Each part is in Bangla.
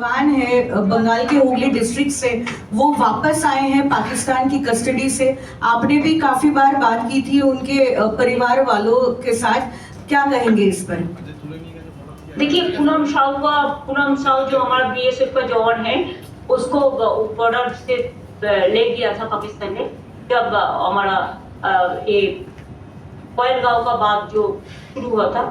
जवान है बंगाल के हुगली डिस्ट्रिक्ट से, वो वापस आए हैं पाकिस्तान की कस्टडी से। आपने भी काफी बार बात की थी उनके परिवार वालों के साथ, क्या कहेंगे इस पर? देखिए, पूनम साहू जो हमारा बीएसएफ का जवान है, उसको बॉर्डर से ले गया था पाकिस्तान ने, जब हमारा ये पहलगांव का बात जो शुरू हुआ था,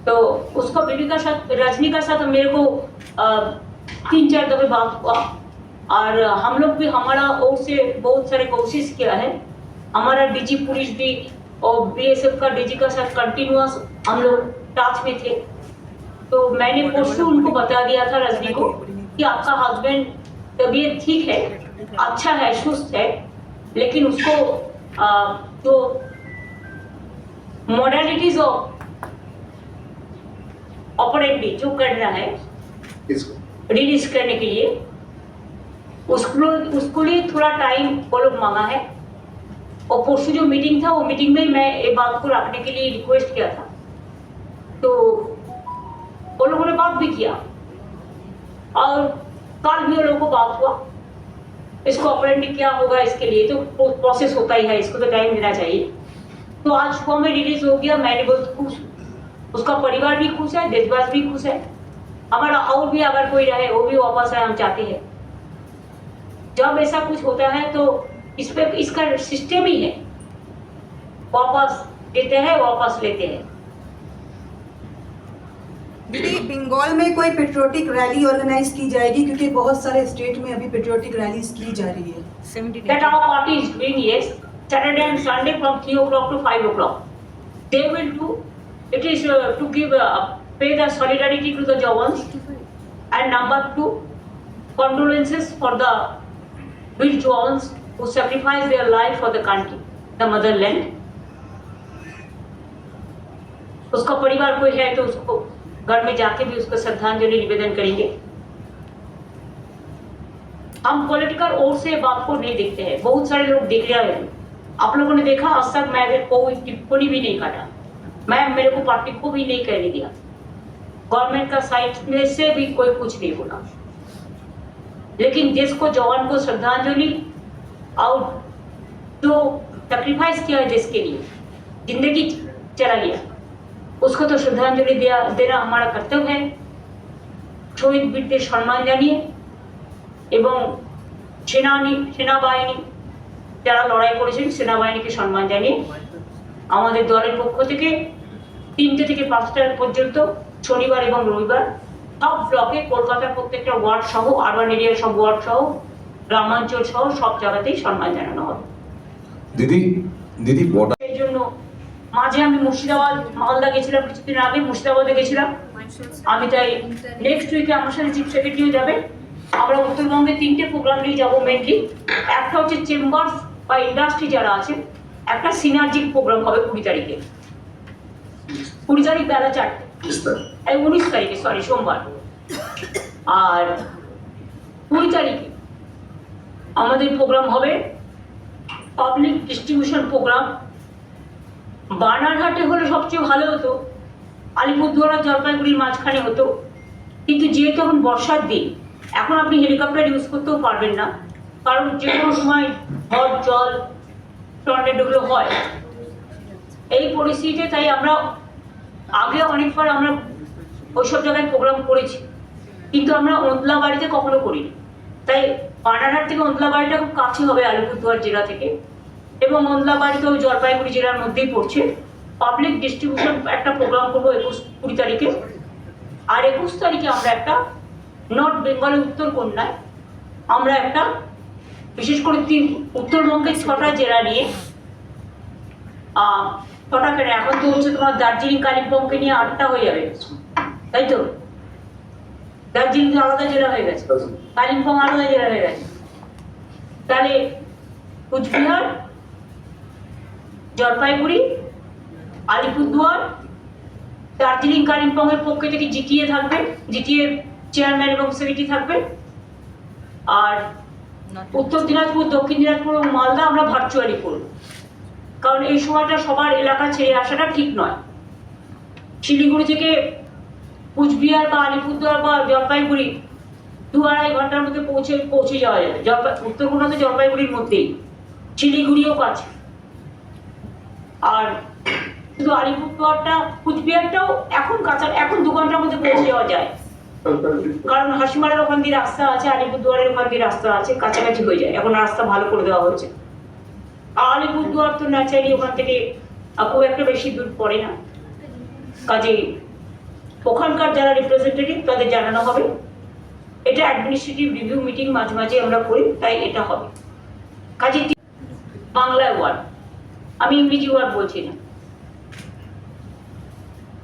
तो उसको बीबी का साथ, रजनी का साथ मेरे को 3-4 दफे बात हुआ, और हम लोग भी हमारा ओर से बहुत सारे कोशिश किया है। हमारा डीजी पुलिस भी और बीएसएफ का डीजी का साथ कंटिन्यूअस हम लोग टच में थे। तो मैंने परसों उनको बता दिया था, रजनी को, कि आपका हस्बैंड तबीयत ठीक है, अच्छा है, सुस्त है, लेकिन उसको जो मॉडलिटीज ऑफ ऑपरेंडी जो करना है रिलीज करने के लिए, उसको लिए थोड़ा टाइम वो लोग मांगा है। और परसों जो मीटिंग था, वो मीटिंग में मैं ये बात को रखने के लिए रिक्वेस्ट किया था, तो वो लोगों ने बात भी किया, और कल भी वो लोगों को बात हुआ। इसको ऑपरेंडी क्या होगा, इसके लिए तो प्रोसेस होता ही है, इसको तो टाइम देना चाहिए। तो आज सुबह में रिलीज हो गया, मैंने बहुत खुश, उसका परिवार भी खुश है, देशवास भी खुश है, हमारा और भी अगर कोई रहे वो भी वापस आए, हम चाहते हैं। जब ऐसा कुछ होता है तो इस पे इसका सिस्टम ही है, वापस देते हैं, वापस लेते हैं। दीदी, बंगाल में कोई पेट्रियोटिक रैली ऑर्गेनाइज की जाएगी, क्योंकि बहुत सारे स्टेट में अभी पेट्रियोटिक रैलीज की जा रही है। That our party is doing, yes, Saturday and Sunday from 3 o'clock to 5 o'clock. They will do. It is to give pay the solidarity to the Jawans, and number 2, condolences for the brave Jawans who sacrificed their life for the country, the motherland. उसका परिवार कोई है तो उसको घर में जाके भी उसको श्रद्धांजलि निवेदन करेंगे। हम पॉलिटिकल ओर से बात को नहीं देखते हैं, बहुत सारे लोग देख रहे हैं। आप लोगों ने देखा, आज तक मैं कोई टिप्पणी भी नहीं काटा, मेरे को पार्टी को भी नहीं कहने दिया, गवर्नमेंट का साइड में से भी कोई कुछ नहीं बोला। लेकिन देश को, जवान को श्रद्धांजलि, और जो सैक्रिफाइस किया है देश के लिए, जिंदगी चला गया, उसको तो श्रद्धांजलि देना हमारा कर्तव्य है। শহীদ বীরদের সম্মান জানিয়ে এবং সেনাবাহিনী যারা লড়াই করেছেন, সেনাবাহিনীকে সম্মান জানিয়ে আমাদের দলের পক্ষ থেকে 3টে থেকে 5টা পর্যন্ত শনিবার এবং রবিবার সব ব্লকে, কলকাতার প্রত্যেকটা ওয়ার্ড সহ, আরবান এরিয়ার সব ওয়ার্ড সহ, গ্রামাঞ্চল সহ সব জায়গাতেই সম্মান জানানো হবে। দিদি এর জন্য মাঝে আমি মুর্শিদাবাদ, মালদা গেছিলাম, কিছুদিন আগে মুর্শিদাবাদে গেছিলাম আমি। তাই নেক্সট উইকে আমার সাথে চিফ সেক্রেটারিও যাবে। আমরা উত্তরবঙ্গে 3টে প্রোগ্রাম নিয়ে যাবো মেনলি। একটা হচ্ছে চেম্বার্স বা ইন্ডাস্ট্রি যারা আছে, একটা সিনার্জিক প্রোগ্রাম হবে 20 তারিখে, 20 তারিখ বেলা 4টে, 19 তারিখে, সরি, সোমবার। আর 20 তারিখে আমাদের প্রোগ্রাম হবে পাবলিক ডিস্ট্রিবিউশন প্রোগ্রাম। বানারহাটে হলে সবচেয়ে ভালো হতো, আলিপুরদুয়ার আর জলপাইগুড়ির মাঝখানে হতো, কিন্তু যেহেতু এখন বর্ষার দিন, এখন আপনি হেলিকপ্টার ইউজ করতেও পারবেন না, কারণ যে কোনো সময় ঝড়, জল, টর্নেডোগুলো হয় এই পরিস্থিতিতে। তাই আমরা আগে অনেকবার আমরা ওইসব জায়গায় প্রোগ্রাম করেছি, কিন্তু আমরা ওন্দলাবাড়িতে কখনো করিনি। তাই বানারহাট থেকে ওন্দলাবাড়িটা খুব কাছে হবে আলিপুরদুয়ার জেলা থেকে, এবং ওন্দলাবাড়ি তো জলপাইগুড়ি জেলার মধ্যেই পড়ছে। পাবলিক ডিস্ট্রিবিউশন একটা প্রোগ্রাম করবো 20 তারিখে। আর 21 তারিখে আমরা একটা নর্থ বেঙ্গলের উত্তরকন্যায় আমরা একটা, বিশেষ করে উত্তরবঙ্গের 6টা জেলা নিয়ে, 6টা কেন, এখন তো হচ্ছে তোমার দার্জিলিং কালিম্পংকে নিয়ে 8টা হয়ে যাবে, তাই তো? দার্জিলিং আলাদা জেলা হয়ে গেছে, কালিম্পং আলাদা জেলা হয়ে গেছে। তাহলে কুচবিহার, জলপাইগুড়ি, আলিপুরদুয়ার, দার্জিলিং কালিম্পং এর পক্ষে থেকে জিটিএ থাকবে, জিটিএ চেয়ারম্যান এবং সেক্রেটারি থাকবে। আর উত্তর দিনাজপুর, দক্ষিণ দিনাজপুর এবং মালদা আমরা ভার্চুয়ালি করব, কারণ এই সময়টা সবার এলাকা ছেড়ে আসাটা ঠিক নয়। শিলিগুড়ি থেকে কুচবিহার বা আলিপুরদুয়ার বা জলপাইগুড়ি 2-2.5 ঘন্টার মধ্যে পৌঁছে যাওয়া যাবে। উত্তরকন্যা তো জলপাইগুড়ির মধ্যেই, শিলিগুড়িও কাছে। আর শুধু আলিপুরদুয়ারটা, কুচবিহারটাও এখন 2 ঘন্টার মধ্যে পৌঁছে যাওয়া যায়, কারণ হাসিমারার ওখান দিয়ে রাস্তা আছে, আলিপুরদুয়ারের ওখান দিয়ে রাস্তা আছে, কাছাকাছি হয়ে যায়। এখন রাস্তা ভালো করে দেওয়া হয়েছে। আলিপুরদুয়ার তো ন্যাচারালি ওখান থেকে খুব একটা বেশি দূর পড়ে না, কাজে ওখানকার যারা রিপ্রেজেন্টেটিভ তাদের জানানো হবে। এটা অ্যাডমিনিস্ট্রেটিভ রিভিউ মিটিং মাঝে মাঝে আমরা করি, তাই এটা হবে। কাজে বাংলায় ওয়ার্ড, আমি ইংরেজি ওয়ার্ড বলছি না।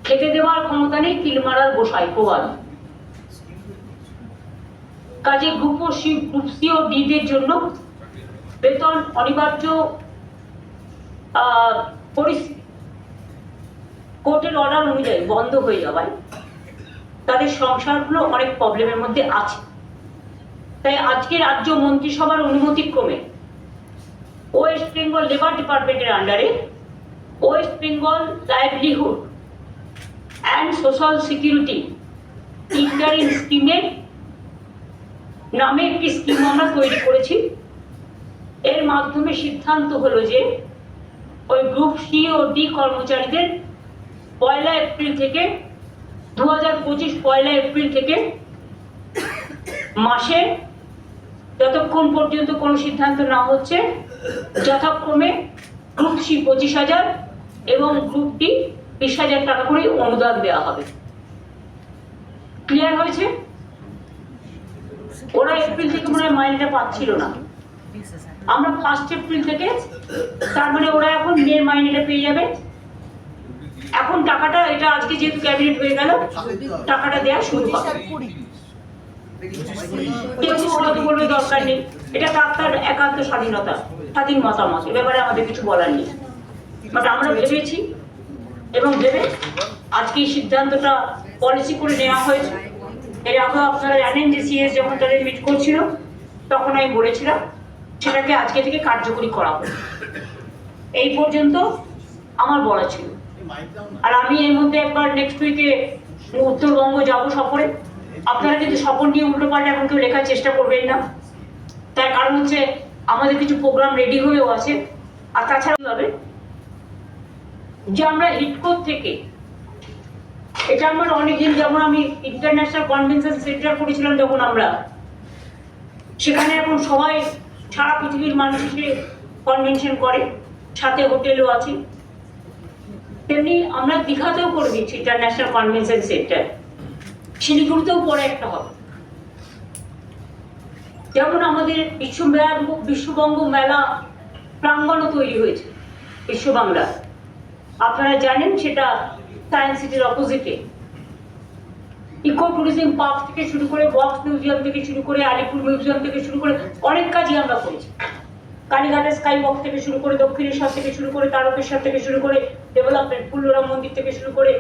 খেতে দেওয়ার ক্ষমতা নেই, কিল মারার গোসাই প্রবাদ। কাজে গ্রুপ সি ও ডিদের জন্য বেতন অনিবার্য কোর্টের অর্ডার অনুযায়ী বন্ধ হয়ে যাওয়ায় তাদের সংসারগুলো অনেক প্রবলেমের মধ্যে আছে। তাই আজকে রাজ্য মন্ত্রিসভার অনুমতিক্রমে ওয়েস্ট বেঙ্গল লেবার ডিপার্টমেন্টের আন্ডারে West Bengal livelihood and social security interim স্কিমের নামে একটি স্কিম আমরা তৈরি করেছি। এর মাধ্যমে সিদ্ধান্ত হলো যে ওই গ্রুপ সি ও ডি কর্মচারীদের 1 এপ্রিল থেকে 2025 1 এপ্রিল থেকে মাসে যতক্ষণ পর্যন্ত কোনো সিদ্ধান্ত না হচ্ছে যথাক্রমে গ্রুপ সি 25,000 এবং গ্রুপ ডি 20,000 টাকা করে অনুদান দেওয়া হবে। ক্লিয়ার হয়েছে? ওরা এপ্রিল থেকে মনে হয় মাইনেটা পাচ্ছিল না, আমরা 1 এপ্রিল থেকে, তার মানে ওরা এখন মেয়ের মাইনেটা পেয়ে যাবে। এখন টাকাটা, এটা আজকে যেহেতু ক্যাবিনেট হয়ে গেল, টাকাটা দেওয়া শুরু হবে। কেউ হয়তো বলবে দরকার নেই, এটা তার একান্ত স্বাধীনতা, স্বাধীন মতামত, এ ব্যাপারে আমাদের কিছু বলার নেই। বাট আমরা ভেবেছি এবং ভেবে আজকে এই সিদ্ধান্তটা পলিসি করে নেওয়া হয়েছে। এর আগেও আপনারা জানেন যে সিএস যখন তাদের মিট করছিল তখন আমি বলেছিলাম সেটাকে আজকে থেকে কার্যকরী করা হবে। এই পর্যন্ত আমার বলা ছিল। আর আমি এর মধ্যে একবার নেক্সট উইকে উত্তরবঙ্গ যাব সফরে। আপনারা কিন্তু সফর নিয়ে উল্টো পাল্টা এখন কেউ লেখার চেষ্টা করবেন না, তার কারণ হচ্ছে আমাদের কিছু প্রোগ্রাম রেডি হয়েও আছে। আর তাছাড়া হবে যে আমরা হিটকোর থেকে, এটা আমার অনেকদিন, যেমন আমি ইন্টারন্যাশনাল কনভেনশন সেন্টার করেছিলাম যখন আমরা, সেখানে এখন সবাই সারা পৃথিবীর মানুষ এসে কনভেনশন করে, সাথে হোটেলও আছে। তেমনি আমরা দীঘাতেও করে দিচ্ছি ইন্টারন্যাশনাল কনভেনশন সেন্টার, শিলিগুড়িতেও পরে একটা হবে। যেমন আমাদের বিশ্ববঙ্গ মেলা প্রাঙ্গণও তৈরি হয়েছে বিশ্ববাংলা, আপনারা জানেন সেটা সায়েন্স সিটির অপোজিটে। ইকো ট্যুরিজম পার্ক থেকে শুরু করে, বক্স মিউজিয়াম থেকে শুরু করে, আলিপুর মিউজিয়াম থেকে শুরু করে অনেক কাজই আমরা করেছি। কালীঘাটের স্কাই ওয়াক থেকে শুরু করে, দক্ষিণেশ্বর থেকে শুরু করে, তারকেশ্বর থেকে শুরু করে, ডেভেলপমেন্ট ফুল্লরা মন্দির থেকে শুরু করে,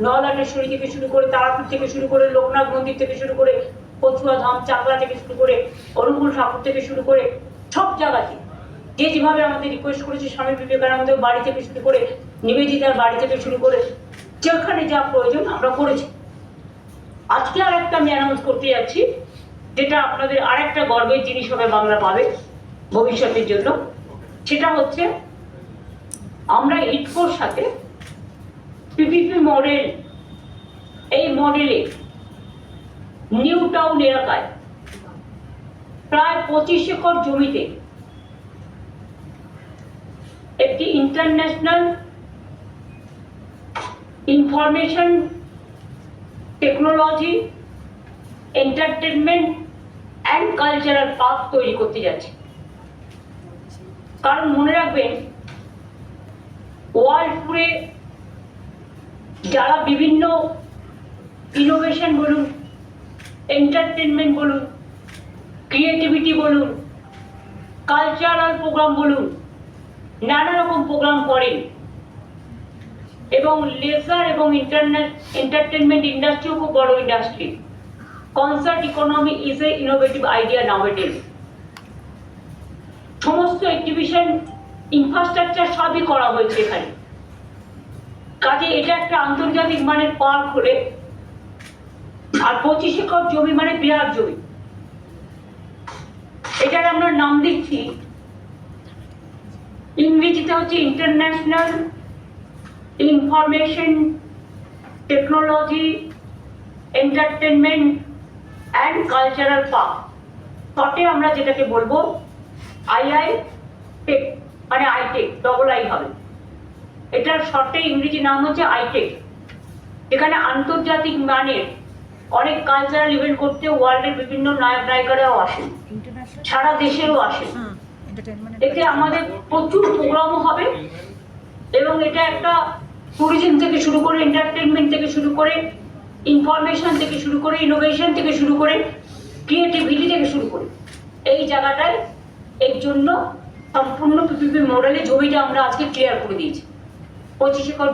নলাটেশ্বরী থেকে শুরু করে, তারাপীঠ থেকে শুরু করে, লোকনাথ মন্দির থেকে শুরু করে, কচুয়া ধাম চাকলা থেকে শুরু করে, অনুকূল ঠাকুর থেকে শুরু করে, সব জায়গাতে যে যেভাবে আমাদের রিকোয়েস্ট করেছে, স্বামী বিবেকানন্দের বাড়ি থেকে শুরু করে, নিবেদিতার বাড়ি থেকে শুরু করে, যেখানে যা প্রয়োজন আমরা করেছি। আজকে আর একটা আমি অ্যানাউন্স করতে যাচ্ছি, যেটা আপনাদের আর একটা গর্বের জিনিস হবে, বাংলা পাবে ভবিষ্যতের জন্য। সেটা হচ্ছে আমরা ইটকোর সাথে পিপিপি মডেল, এই মডেলে নিউ টাউন এলাকায় প্রায় 25 একর জমিতে একটি international information technology entertainment and cultural park তৈরি করতে যাচ্ছে। কারণ মনে রাখবেন, ওয়ার্ল্ড টুরে যারা বিভিন্ন ইনোভেশন বলুন, এন্টারটেনমেন্ট বলুন, ক্রিয়েটিভিটি বলুন, কালচারাল প্রোগ্রাম বলুন, নানা রকম প্রোগ্রাম করেন, এবং লেজার এবং এন্টারটেনমেন্ট ইন্ডাস্ট্রিও খুব বড় industry. Concert economy is a innovative idea nowadays. সমস্ত এক্সিবিশন ইনফ্রাস্ট্রাকচার সবই করা হয়েছে এখানে। কাজে এটা একটা আন্তর্জাতিক মানের পার্ক হলে, আর 25 একর জমি মানে বিরাট জমি, এটার আমরা নাম দিচ্ছি, ইংরেজিতে হচ্ছে international information technology entertainment and cultural park, শর্টে আমরা যেটাকে বলবো আইআই টেক, মানে আইটেক, ডবল আই হবে। এটার শর্টে ইংরেজি নাম হচ্ছে আইটেক। এখানে আন্তর্জাতিক মানের অনেক কালচারাল ইভেন্ট করতে ওয়ার্ল্ডের বিভিন্ন নায়ক নায়িকারাও আসেন, সারা দেশেরও আসেন। এতে আমাদের প্রচুর প্রোগ্রামও হবে এবং এটা একটা ট্যুরিজম থেকে শুরু করে, এন্টারটেনমেন্ট থেকে শুরু করে, ইনফরমেশন থেকে শুরু করে, ইনোভেশন থেকে শুরু করে, ক্রিয়েটিভিটি থেকে শুরু করে এই জায়গাটায় এর জন্য সম্পূর্ণ পিপিপি মডেলে জমিটা আমরা আজকে ক্লিয়ার করে দিয়েছি। 25 একর